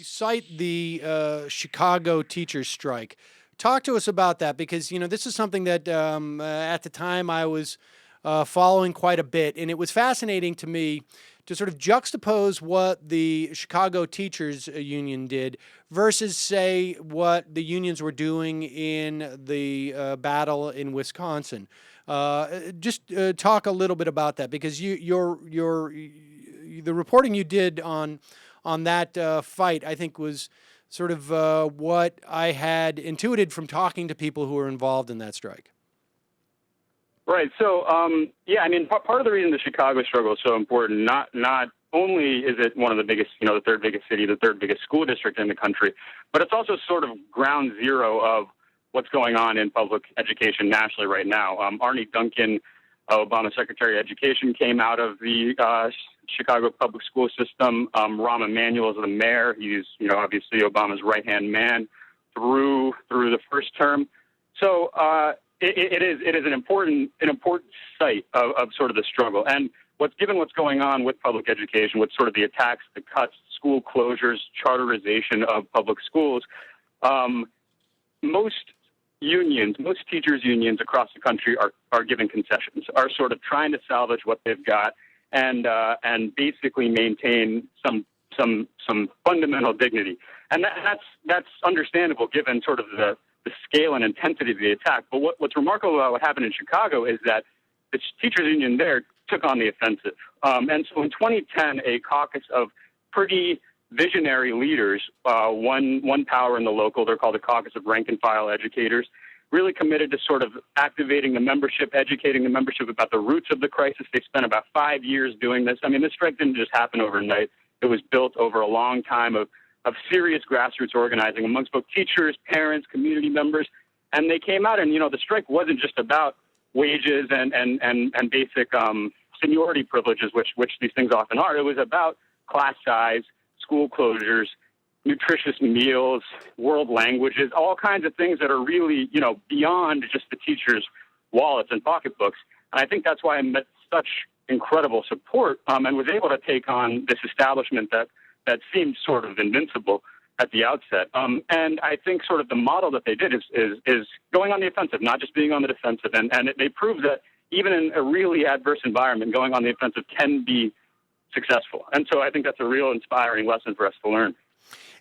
You cite the Chicago teachers strike. Talk to us about that because this is something that at the time I was following quite a bit, and it was fascinating to me to sort of juxtapose what the Chicago Teachers Union did versus, say, what the unions were doing in the battle in Wisconsin. Just talk a little bit about that because the reporting you did on that fight, I think, was sort of what I had intuited from talking to people who were involved in that strike. Right. So, yeah, I mean, part of the reason the Chicago struggle is so important, not only is it one of the biggest, the third biggest city, the third biggest school district in the country, but it's also sort of ground zero of what's going on in public education nationally right now. Arne Duncan, Obama's Secretary of Education, came out of the Chicago public school system. Rahm Emanuel is the mayor. He's, obviously Obama's right-hand man through the first term. So it is an important site of sort of the struggle. And what's going on with public education, with sort of the attacks, the cuts, school closures, charterization of public schools, most teachers unions across the country are giving concessions, are sort of trying to salvage what they've got and basically maintain some fundamental dignity. And that's understandable given sort of the scale and intensity of the attack. But what's remarkable about what happened in Chicago is that the teachers union there took on the offensive. And so in 2010, a caucus of pretty visionary leaders, one power in the local, they're called the Caucus of Rank and File Educators, really committed to sort of activating the membership, educating the membership about the roots of the crisis. They spent about 5 years doing this. I mean, this strike didn't just happen overnight. It was built over a long time of serious grassroots organizing amongst both teachers, parents, community members. And they came out and, the strike wasn't just about wages and basic seniority privileges, which these things often are. It was about class size, school closures, nutritious meals, world languages, all kinds of things that are really, beyond just the teachers' wallets and pocketbooks. And I think that's why I met such incredible support and was able to take on this establishment that seemed sort of invincible at the outset. And I think sort of the model that they did is going on the offensive, not just being on the defensive. And they proved that even in a really adverse environment, going on the offensive can be successful. And so I think that's a real inspiring lesson for us to learn.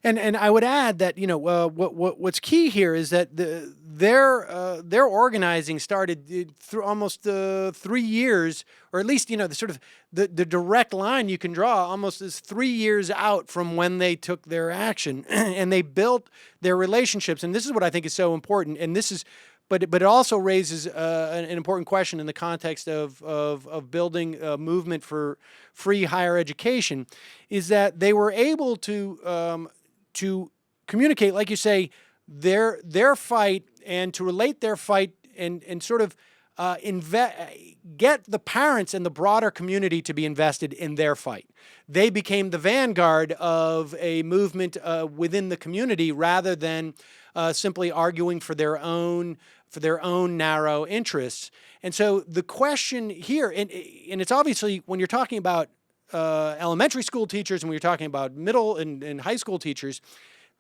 And I would add that what's key here is that their organizing started through almost 3 years, or at least the direct line you can draw almost is 3 years out from when they took their action, and they built their relationships. And this is what I think is so important. And this is. But it also raises an important question in the context of building a movement for free higher education, is that they were able to communicate, like you say, their fight, and to relate their fight and sort of get the parents and the broader community to be invested in their fight. They became the vanguard of a movement within the community rather than simply arguing for their own narrow interests. And so the question here, and it's obviously when you're talking about elementary school teachers and when you're talking about middle and high school teachers,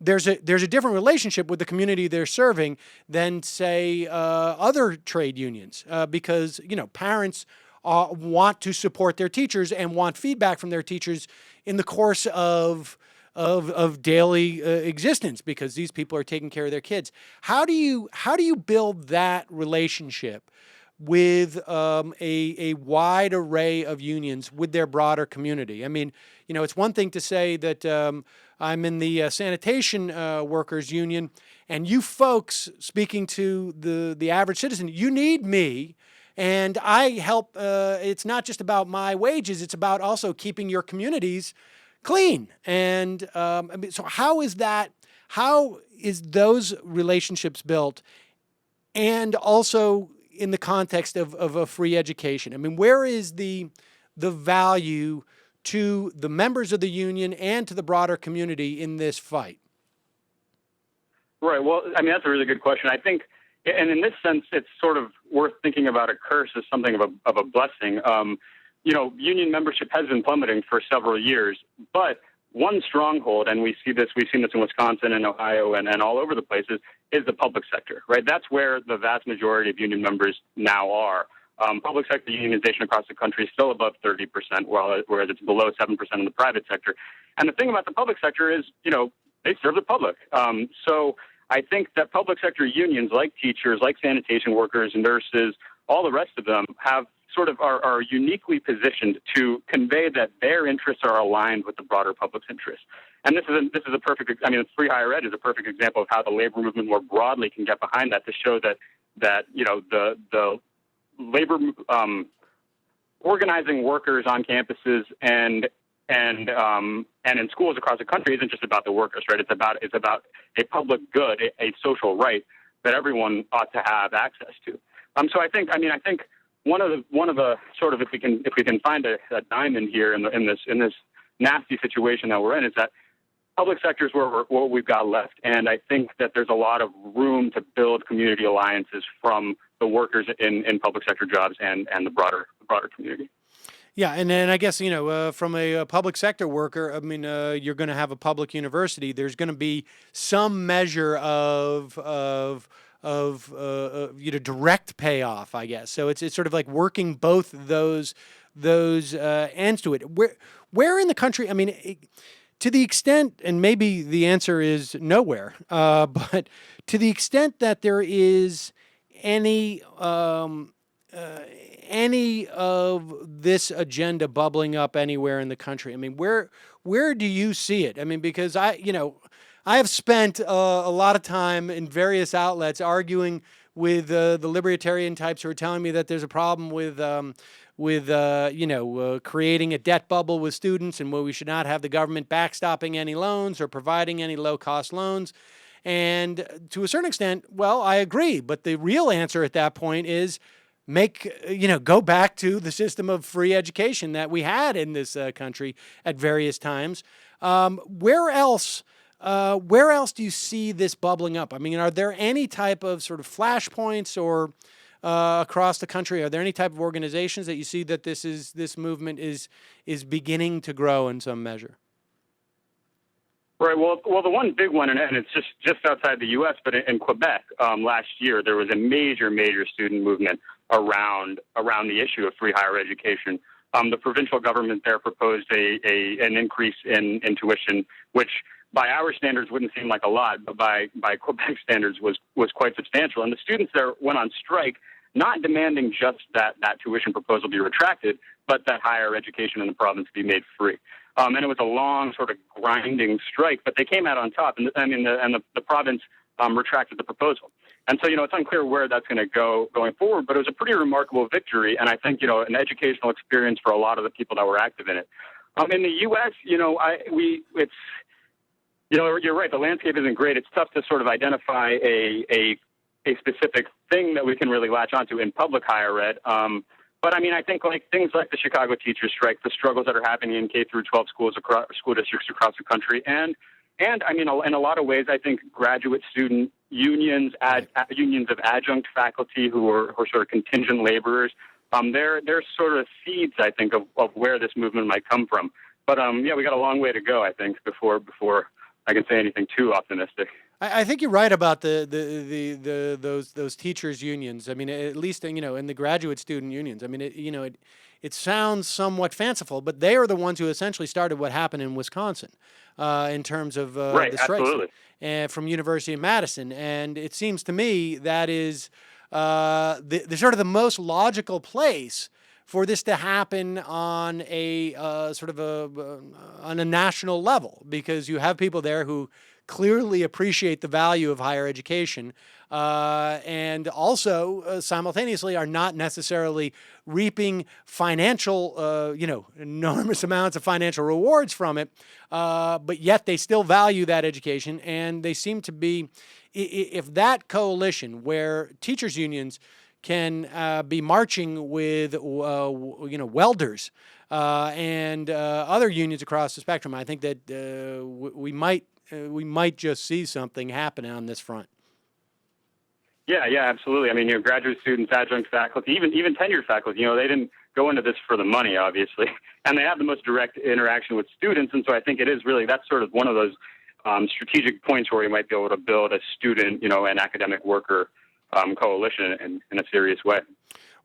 there's a different relationship with the community they're serving than, say, other trade unions, because parents want to support their teachers and want feedback from their teachers in the course of daily existence, because these people are taking care of their kids. How do you build that relationship with a wide array of unions with their broader community? I mean, it's one thing to say that I'm in the sanitation workers union, and you folks, speaking to the average citizen, you need me, and I help. It's not just about my wages; it's about also keeping your communities clean. And so how is that? How is those relationships built? And also in the context of a free education, I mean, where is the value to the members of the union and to the broader community in this fight? Right. Well, I mean, that's a really good question. I think, and in this sense, it's sort of worth thinking about a curse as something of a blessing. Union membership has been plummeting for several years, but one stronghold, and we've seen this in Wisconsin and Ohio and all over the places, is the public sector, right? That's where the vast majority of union members now are. Public sector unionization across the country is still above 30%, whereas it's below 7% in the private sector. And the thing about the public sector is, they serve the public. So I think that public sector unions, like teachers, like sanitation workers, nurses, all the rest of them, have are uniquely positioned to convey that their interests are aligned with the broader public's interests. And this is a perfect. Free higher ed is a perfect example of how the labor movement more broadly can get behind that, to show that the labor organizing workers on campuses and in schools across the country isn't just about the workers, right? It's about a public good, a social right that everyone ought to have access to. So I think one of the sort of, if we can find a diamond here in this nasty situation that we're in, is that public sector is what we've got left, and I think that there's a lot of room to build community alliances from the workers in public sector jobs and the broader community. Yeah, and then I guess, from a public sector worker, you're going to have a public university. There's going to be some measure of direct payoff, I guess. So it's sort of like working both those ends to it. Where in the country? To the extent, and maybe the answer is nowhere, but to the extent that there is any of this agenda bubbling up anywhere in the country, where do you see it? Because I have spent a lot of time in various outlets arguing with the libertarian types who are telling me that there's a problem with creating a debt bubble with students, and where we should not have the government backstopping any loans or providing any low-cost loans. And to a certain extent, well, I agree. But the real answer at that point is go back to the system of free education that we had in this country at various times. Where else do you see this bubbling up? Are there any type of sort of flashpoints or across the country? Are there any type of organizations that you see that this movement is beginning to grow in some measure? Right. Well, the one big one, and it's just outside the U.S., but in Quebec last year, there was a major student movement around the issue of free higher education. The provincial government there proposed an increase in tuition, which by our standards wouldn't seem like a lot, but by Quebec standards was quite substantial. And the students there went on strike, not demanding just that tuition proposal be retracted, but that higher education in the province be made free. And it was a long, sort of grinding strike, but they came out on top, and the province retracted the proposal. And so, it's unclear where that's going to go going forward, but it was a pretty remarkable victory, and I think, an educational experience for a lot of the people that were active in it. In the U.S., you're right, the landscape isn't great. It's tough to sort of identify a specific thing that we can really latch onto in public higher ed. But I think things like the Chicago teachers strike, the struggles that are happening in K through 12 school districts across the country, and in a lot of ways, I think graduate student unions, unions of adjunct faculty who are sort of contingent laborers, they're sort of seeds, I think, of where this movement might come from. But we got a long way to go, I think, before I can say anything too optimistic. I think you're right about those teachers unions. At least in the graduate student unions. It sounds somewhat fanciful, but they are the ones who essentially started what happened in Wisconsin in terms of right, the strikes absolutely. from University of Madison. And it seems to me that is the sort of the most logical place for this to happen on a on a national level, because you have people there who clearly appreciate the value of higher education, and also simultaneously are not necessarily reaping financial, enormous amounts of financial rewards from it, but yet they still value that education, and they seem to be, if that coalition where teachers unions can be marching with, welders and other unions across the spectrum, I think that we might just see something happening on this front. Yeah, absolutely. Graduate students, adjunct faculty, even tenured faculty, go into this for the money, obviously, and they have the most direct interaction with students. And so I think it is really, that's sort of one of those strategic points where we might be able to build a student, and academic worker coalition in a serious way.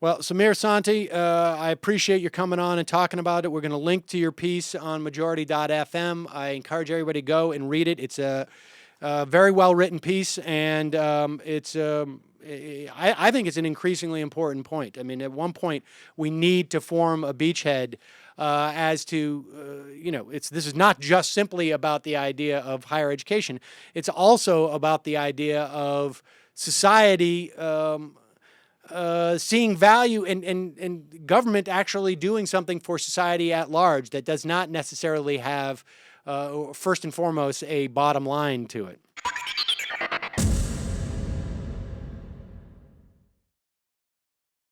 Well, Samir Sonti, I appreciate you coming on and talking about it. We're going to link to your piece on majority.fm. I encourage everybody to go and read it. It's a very well-written piece, and I think it's an increasingly important point. I mean, at one point, we need to form a beachhead as to, this is not just simply about the idea of higher education. It's also about the idea of society seeing value and government actually doing something for society at large that does not necessarily have, first and foremost, a bottom line to it.